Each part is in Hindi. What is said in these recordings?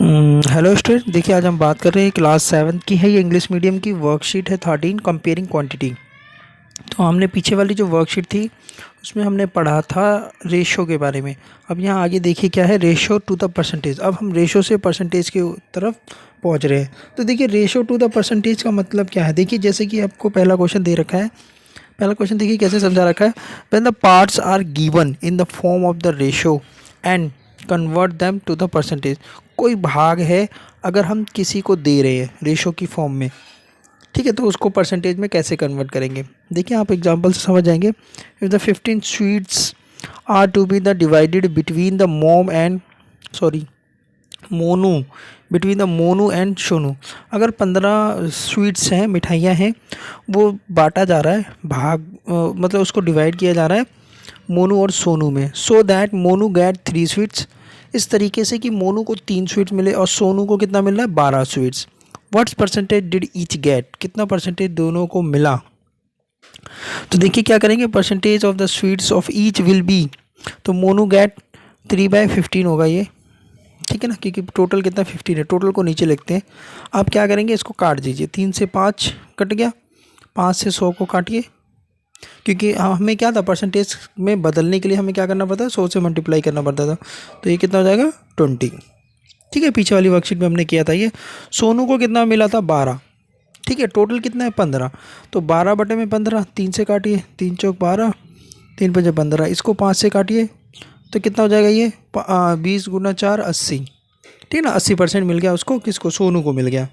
हेलो स्टूडेंट, देखिए आज हम बात कर रहे हैं क्लास 7 की है। ये इंग्लिश मीडियम की वर्कशीट है 13 कंपेयरिंग क्वांटिटी। तो हमने पीछे वाली जो वर्कशीट थी उसमें हमने पढ़ा था रेशो के बारे में। अब यहाँ आगे देखिए क्या है, रेशो टू द परसेंटेज। अब हम रेशो से परसेंटेज की तरफ पहुँच रहे हैं। तो देखिए रेशो टू द परसेंटेज का मतलब क्या है। देखिए जैसे कि आपको पहला क्वेश्चन दे रखा है। पहला क्वेश्चन देखिए कैसे समझा रखा है। When the parts are given in the form of the ratio and convert them to the percentage. कोई भाग है, अगर हम किसी को दे रहे हैं रेशो की फॉर्म में, ठीक है, तो उसको परसेंटेज में कैसे कन्वर्ट करेंगे। देखिए आप एग्जांपल से समझ जाएंगे। If the 15 sweets are to be the divided between the mom and Monu between the Monu and Sonu. अगर 15 स्वीट्स हैं, मिठाइयाँ हैं, वो बांटा जा रहा है भाग, मतलब उसको डिवाइड किया जा रहा है मोनू और सोनू में। So that Monu get 3 sweets. इस तरीके से कि मोनू को 3 स्वीट्स मिले और सोनू को कितना मिल रहा है, 12 sweets. What's percentage did each get, कितना परसेंटेज दोनों को मिला। तो देखिए क्या करेंगे, percentage of the sweets of each will be, तो मोनू गेट 3/15 होगा ये, ठीक है ना, क्योंकि टोटल कितना 15 है। टोटल को नीचे लिखते हैं। आप क्या करेंगे, इसको काट दीजिए। 3 से 5 कट गया, 5 से 100 को काटिए, क्योंकि हमें क्या था, परसेंटेज में बदलने के लिए हमें क्या करना पड़ता है, 100 से मल्टीप्लाई करना पड़ता था। तो ये कितना हो जाएगा, 20, ठीक है। पीछे वाली वर्कशीट में हमने किया था ये। सोनू को कितना मिला था, 12, ठीक है। टोटल कितना है, 15। तो 12/15, 3 से काटिए, 3 चौक 12, 3 पंजे 15। इसको 5 से काटिए तो कितना हो जाएगा ये, 20 गुना 4 80, ठीक है ना। 80% मिल गया उसको, किसको, सोनू को मिल गया।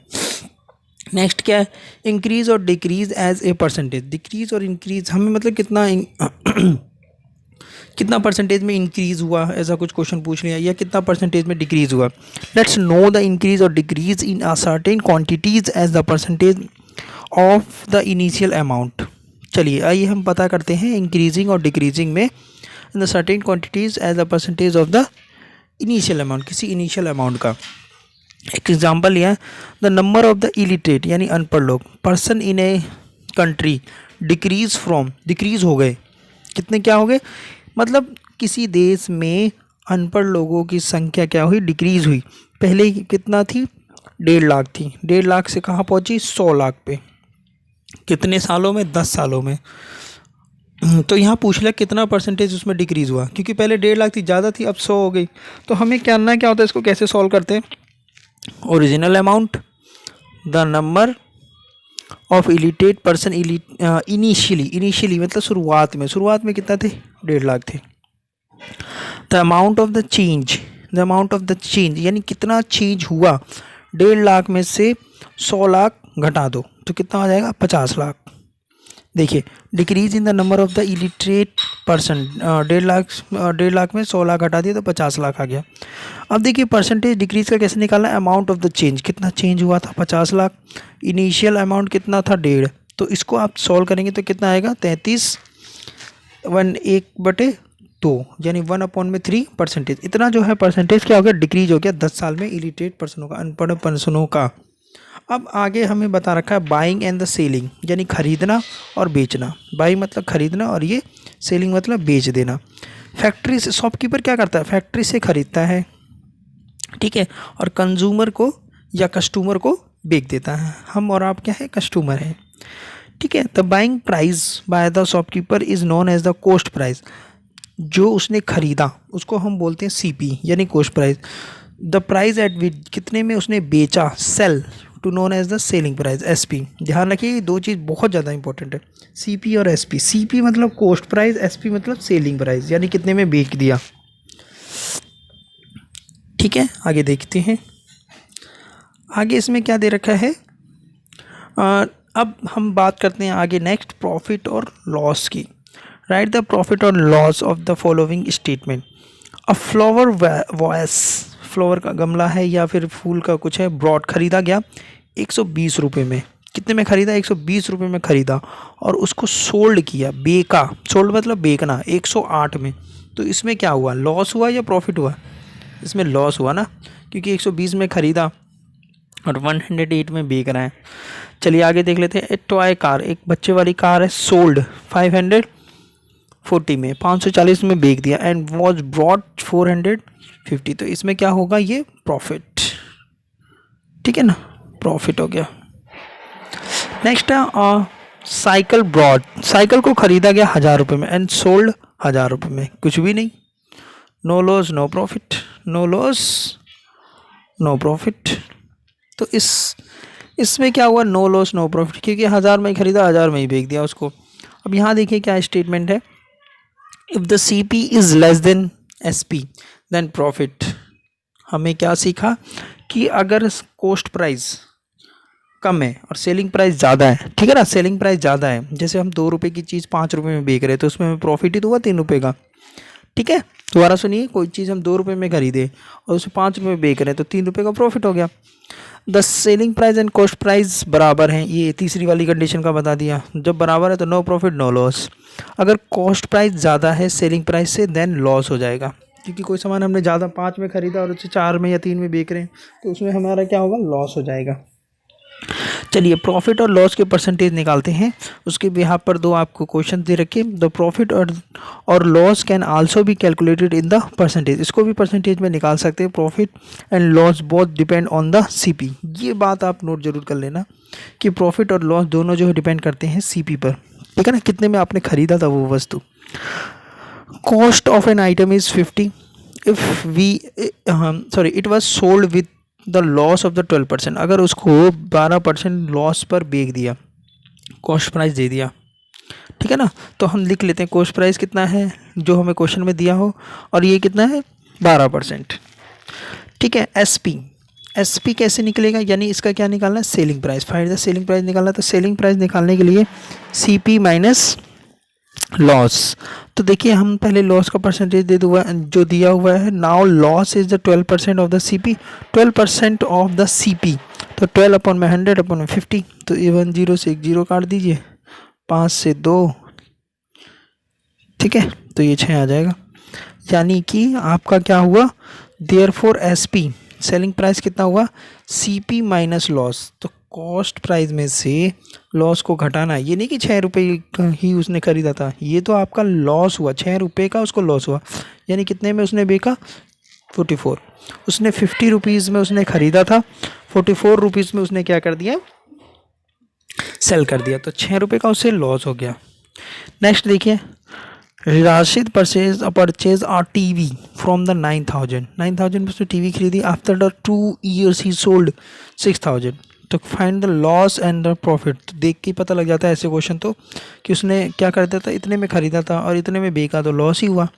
नेक्स्ट क्या है, इंक्रीज और decrease as a percentage. Decrease और इंक्रीज हमें मतलब कितना कितना परसेंटेज में इंक्रीज हुआ, ऐसा कुछ क्वेश्चन पूछ लिया, या कितना परसेंटेज में डिक्रीज हुआ। लेट्स नो द इंक्रीज और decrease in a certain quantities as the percentage of the initial amount. चलिए आइए हम पता करते हैं इंक्रीजिंग और डिक्रीजिंग में, in the certain quantities as the percentage of the initial amount, किसी इनिशियल अमाउंट का। एक एग्जाम्पल लिया, the number of the illiterate यानी अनपढ़ लोग, person in a country decrease from, decrease हो गए, कितने क्या हो गए, मतलब किसी देश में अनपढ़ लोगों की संख्या क्या हुई, डिक्रीज हुई। पहले कितना थी, 1.5 लाख थी, 1.5 लाख से कहाँ पहुँची, 100 लाख पे। कितने सालों में, 10 सालों में। तो यहाँ पूछ लिया कितना परसेंटेज उसमें डिक्रीज हुआ, क्योंकि पहले 1.5 लाख थी, ज़्यादा थी, अब 100 हो गई। तो हमें करना है क्या होता है, इसको कैसे सॉल्व करते हैं। Original amount, the number of illiterate person initially, initially मतलब शुरुआत में, शुरुआत में कितना थे, 1.5 लाख थे। The amount of the change, the amount of the change यानी कितना चेंज हुआ, 1.5 लाख में से 100 लाख घटा दो तो कितना आ जाएगा, 50 लाख। देखिए decrease in the number of the illiterate person, 1.5 lakh में 100 लाख हटा दिया तो 50 लाख आ गया। अब देखिए परसेंटेज डिक्रीज का कैसे निकालना है, अमाउंट ऑफ द चेंज, कितना चेंज हुआ था, 50 लाख। इनिशियल अमाउंट कितना था, 1.5, तो इसको आप सॉल्व करेंगे तो कितना आएगा, 33 1/2 यानी 1/3 परसेंटेज। इतना जो है परसेंटेज क्या हो गया, डिक्रीज हो गया 10 साल में इलिटरेट पर्सनों का, अनपढ़ पर्सनों का। अब आगे हमें बता रखा है बाइंग एंड द सेलिंग, यानी खरीदना और बेचना। बाइंग मतलब खरीदना और ये सेलिंग मतलब बेच देना। फैक्ट्री से शॉपकीपर क्या करता है, फैक्ट्री से खरीदता है, ठीक है, और कंज्यूमर को या कस्टमर को बेच देता है। हम और आप क्या है, कस्टमर है, ठीक है। The buying price by the shopkeeper is known as the cost price. जो उसने खरीदा उसको हम बोलते हैं सीपी यानी cost price. The price at which, कितने में उसने बेचा, sell to known as the selling price, SP. ध्यान रखिए ये दो चीज़ बहुत ज़्यादा इंपॉर्टेंट है, सीपी और एसपी। सीपी मतलब कॉस्ट प्राइस, एसपी मतलब सेलिंग प्राइस, यानी कितने में बेच दिया, ठीक है। आगे देखते हैं, आगे इसमें क्या दे रखा है। अब हम बात करते हैं आगे नेक्स्ट प्रॉफिट और लॉस की। राइट द प्रॉफिट और loss of the following statement. A flower voice, flower का गमला है या फिर फूल का कुछ है, ब्रॉड खरीदा गया 120 रुपये में। कितने में खरीदा, 120 रुपये में खरीदा, और उसको सोल्ड किया, बेका, सोल्ड मतलब बेचना, 108 में। तो इसमें क्या हुआ, लॉस हुआ या प्रॉफिट हुआ, इसमें लॉस हुआ ना, क्योंकि 120 में खरीदा और 108 में बेच रहा है। चलिए आगे देख लेते हैं। एक टॉय कार, एक बच्चे वाली कार है, सोल्ड 540 में, 540 में बेच दिया, एंड वॉज ब्रॉड 450। तो इसमें क्या होगा, ये प्रॉफिट, ठीक है ना, प्रॉफिट हो गया। नेक्स्ट है साइकिल ब्रॉड, साइकिल को खरीदा गया 1000 रुपये में एंड सोल्ड 1000 रुपये में, कुछ भी नहीं, no loss no profit, no loss no profit. तो इसमें क्या हुआ, नो लॉस नो प्रॉफिट, क्योंकि 1000 में ही खरीदा, 1000 में ही बेच दिया उसको। अब यहाँ देखिए क्या स्टेटमेंट है, if the C P is less than S P then profit. हमें क्या सीखा कि अगर कॉस्ट प्राइस कम है और सेलिंग प्राइस ज़्यादा है, ठीक है ना, सेलिंग प्राइस ज़्यादा है, जैसे हम 2 रुपये की चीज़ 5 रुपये में बेच रहे हैं, तो उसमें हमें प्रॉफिट ही तो हुआ 3 रुपये का, ठीक है। दोबारा सुनिए, कोई चीज़ हम 2 रुपये में खरीदे और उसे 5 रुपये में बेच रहे हैं, तो 3 रुपये का प्रॉफिट हो गया। The selling price and cost price बराबर हैं, ये तीसरी वाली कंडीशन का बता दिया। जब बराबर है तो नो प्रॉफिट नो लॉस। अगर कॉस्ट प्राइस ज़्यादा है सेलिंग प्राइस से देन लॉस हो जाएगा, क्योंकि कोई सामान हमने ज़्यादा 5 में ख़रीदा और उसे 4 में या 3 में बेच रहे हैं, तो उसमें हमारा क्या होगा, लॉस हो जाएगा। चलिए प्रॉफिट और लॉस के परसेंटेज निकालते हैं। उसके बिहाफ पर दो आपको क्वेश्चन दे रखे, द प्रॉफिट और loss can also be calculated in the percentage, इसको भी परसेंटेज में निकाल सकते हैं। Profit and loss both depend on the CP, ये बात आप नोट जरूर कर लेना कि प्रॉफिट और लॉस दोनों जो है डिपेंड करते हैं सीपी पर, ठीक है ना, कितने में आपने खरीदा था वो वस्तु। Cost of an item is 50 if we it was sold with the loss of the 12%, अगर उसको 12% लॉस पर बेच दिया, कॉस्ट प्राइस दे दिया, ठीक है ना, तो हम लिख लेते हैं कॉस्ट प्राइस कितना है जो हमें क्वेश्चन में दिया हो, और ये कितना है 12%, ठीक है। एस पी कैसे निकलेगा, यानी इसका क्या निकालना है, selling price, find the selling price निकालना। तो सेलिंग प्राइस निकालने के लिए सी पी माइनस लॉस, तो देखिए हम पहले लॉस का परसेंटेज दे दूँगा जो दिया हुआ है। Now loss is the 12% of the C P, 12% of the C P, तो 12 अपॉन में 100 अपॉन में 50, तो ये 1 0 से 1 0 काट दीजिए, 5 से 2, ठीक है, तो ये 6 आ जाएगा। यानी कि आपका क्या हुआ, therefore S P selling price कितना हुआ, सी पी माइनस लॉस, तो कॉस्ट प्राइस में से लॉस को घटाना है। ये नहीं कि 6 रुपये का ही उसने खरीदा था, ये तो आपका लॉस हुआ, 6 रुपये का उसको लॉस हुआ, यानी कितने में उसने बेचा 44, उसने 50 रुपीज़ में उसने ख़रीदा था, 44 रुपीज़ में उसने क्या कर दिया, सेल कर दिया, तो 6 रुपये का उससे लॉस हो गया। नेक्स्ट देखिए, Rashid purchase a TV from the 9000 में उसने टीवी खरीदी, after the 2 years he sold 6000, तो find the loss and the profit. तो देख के पता लग जाता है ऐसे क्वेश्चन तो कि उसने क्या कर दिया था, इतने में ख़रीदा था और इतने में बेचा, तो लॉस ही हुआ,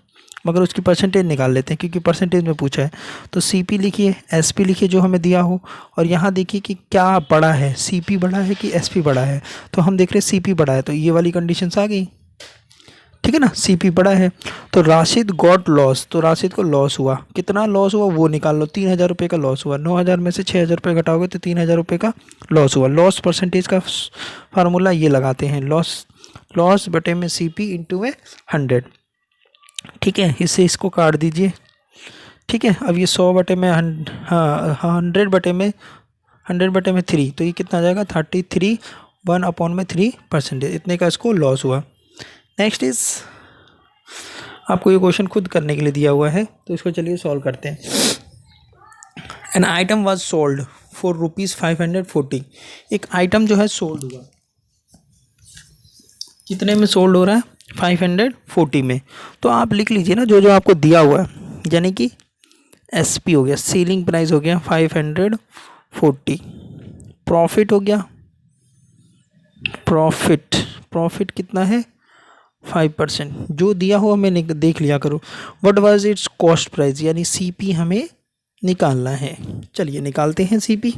मगर उसकी परसेंटेज निकाल लेते हैं क्योंकि परसेंटेज में पूछा है। तो सी पी लिखिए, एस पी लिखिए जो हमें दिया हो, और यहाँ देखिए कि क्या बड़ा है, सी पी बड़ा है कि एस पी बड़ा है, तो हम देख रहे हैं सी पी बड़ा है, तो ये वाली कंडीशंस आ गई, ठीक है ना, सी पी बड़ा है। तो राशिद गॉट लॉस, तो राशिद को लॉस हुआ, कितना लॉस हुआ वो निकाल लो, 3000 रुपये का लॉस हुआ, 9000 में से 6000 रुपये घटाओगे तो 3000 रुपये का लॉस हुआ। लॉस परसेंटेज का फार्मूला ये लगाते हैं, लॉस बटे में सी पी इंटू में 100, ठीक है, इससे इसको काट दीजिए, ठीक है। अब ये 100 बटे में 100 बटे में 3, तो ये कितना आ जाएगा 33, 1 अपॉन में 3%, इतने का इसको लॉस हुआ। नेक्स्ट इज आपको ये क्वेश्चन खुद करने के लिए दिया हुआ है, तो इसको चलिए सॉल्व करते हैं। An item was sold for ₹540, एक आइटम जो है सोल्ड हुआ, कितने में सोल्ड हो रहा है 540 में, तो आप लिख लीजिए ना जो जो आपको दिया हुआ है, यानी कि एस पी हो गया, सेलिंग प्राइस हो गया 540, प्रॉफिट हो गया, प्रॉफिट कितना है 5%, जो दिया हो हमें देख लिया करो। What was it's cost price, यानी सी पी हमें निकालना है। चलिए निकालते हैं सी पी।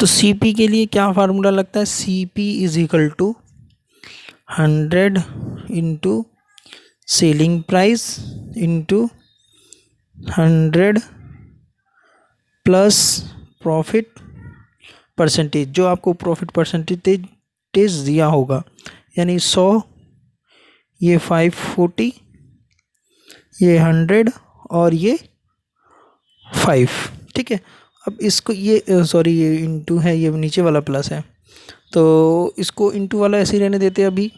तो सी पी के लिए क्या फार्मूला लगता है, C P is equal to 100 into selling price into 100 plus profit percentage, जो आपको प्रॉफिट परसेंटेज दिया होगा, यानी 100, ये 540, ये 100 और ये 5, ठीक है। अब इसको ये सॉरी ये इंटू है, ये नीचे वाला प्लस है, तो इसको इंटू वाला ऐसे ही रहने देते, अभी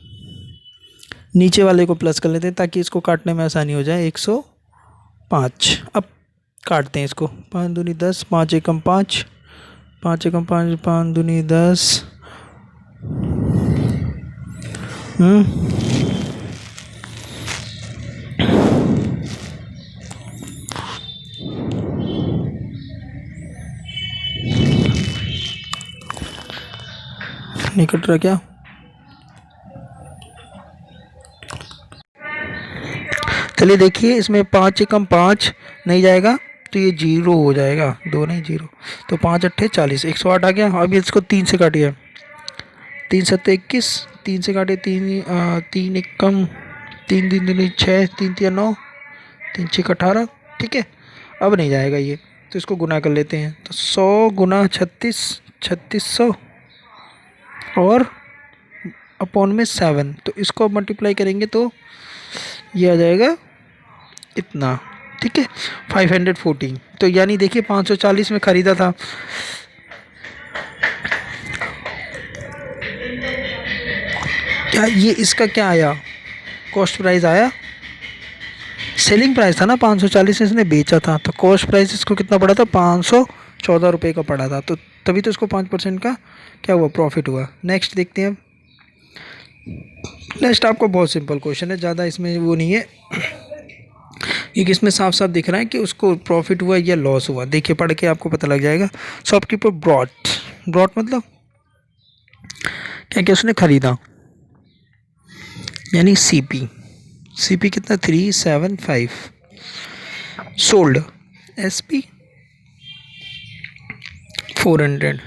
नीचे वाले को प्लस कर लेते हैं ताकि इसको काटने में आसानी हो जाए। 105, अब काटते हैं इसको, 5 दूनी 10, 5 एकम 5, 5 एकम 5, 5 दूनी 10। नहीं कट रहा क्या? चलिए देखिए, इसमें 5 एकम 5 नहीं जाएगा तो ये 0 हो जाएगा, 2 नहीं 0। तो 5 अट्ठे 40, 108 आ गया। अब इसको 3 से काटिए, 3 सत्ते 21, 3 से काटे 3 एकम 3 दिन दूनी 6, 3 तिया 9, 3 छः 18। ठीक है, अब नहीं जाएगा ये, तो इसको गुना कर लेते हैं। तो 100 गुना 36, 3600 और अपॉन में 7। तो इसको मल्टीप्लाई करेंगे तो ये आ जाएगा इतना। ठीक है, 514। तो यानी देखिए 540 में ख़रीदा था, क्या ये इसका क्या आया, कॉस्ट प्राइस आया, सेलिंग प्राइस था ना 540 में इसने बेचा था, तो कॉस्ट प्राइस इसको कितना पड़ा था, 514 रुपये का पड़ा था। तो तभी तो इसको 5% का क्या हुआ, प्रॉफिट हुआ। नेक्स्ट देखते हैं। नेक्स्ट आपको बहुत सिंपल क्वेश्चन है, ज़्यादा इसमें वो नहीं है, क्योंकि इसमें साफ साफ दिख रहा है कि उसको प्रॉफिट हुआ या लॉस हुआ। देखिए पढ़ के आपको पता लग जाएगा। शॉपकीपर ब्रॉट मतलब क्या क्या उसने ख़रीदा, यानी सीपी कितना 375। Sold SP 400।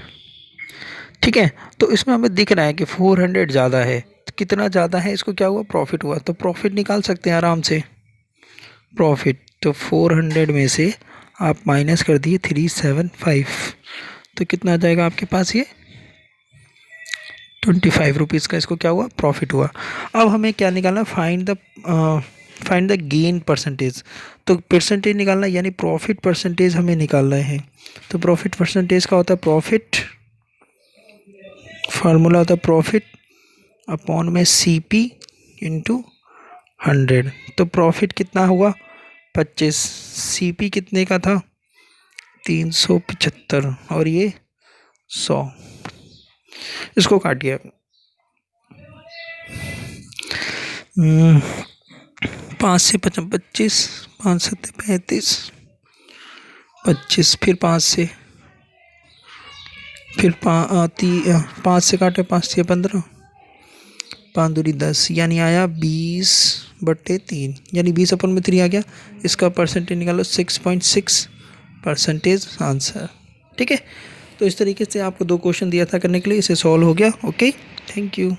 ठीक है, तो इसमें हमें दिख रहा है कि 400 ज़्यादा है। तो कितना ज़्यादा है, इसको क्या हुआ, प्रॉफिट हुआ। तो प्रॉफिट निकाल सकते हैं आराम से, प्रॉफिट। तो 400 में से आप माइनस कर दिए 375, तो कितना आ जाएगा आपके पास, ये 25 रुपीज़ का इसको क्या हुआ, प्रॉफिट हुआ। अब हमें क्या निकालना, फाइंड द गेन परसेंटेज। तो परसेंटेज निकालना, यानी प्रॉफिट परसेंटेज हमें निकालना है। तो प्रॉफिट परसेंटेज का होता है, प्रॉफिट फार्मूला होता है प्रॉफिट अपॉन में सीपी इंटू 100। तो प्रॉफिट कितना हुआ, 25। सीपी कितने का था, 375, और ये 100। इसको काटिए, 5 से 25, 5 सत्ते 35, 25, फिर 5 से, फिर 5 से काटे 5 से 15, 5 दूरी 10, यानी आया 20/3, यानी 20/3 आ गया। इसका परसेंटेज निकालो, 6.6% आंसर। ठीक है, तो इस तरीके से आपको 2 क्वेश्चन दिया था करने के लिए, इसे सॉल्व हो गया। Okay, thank you.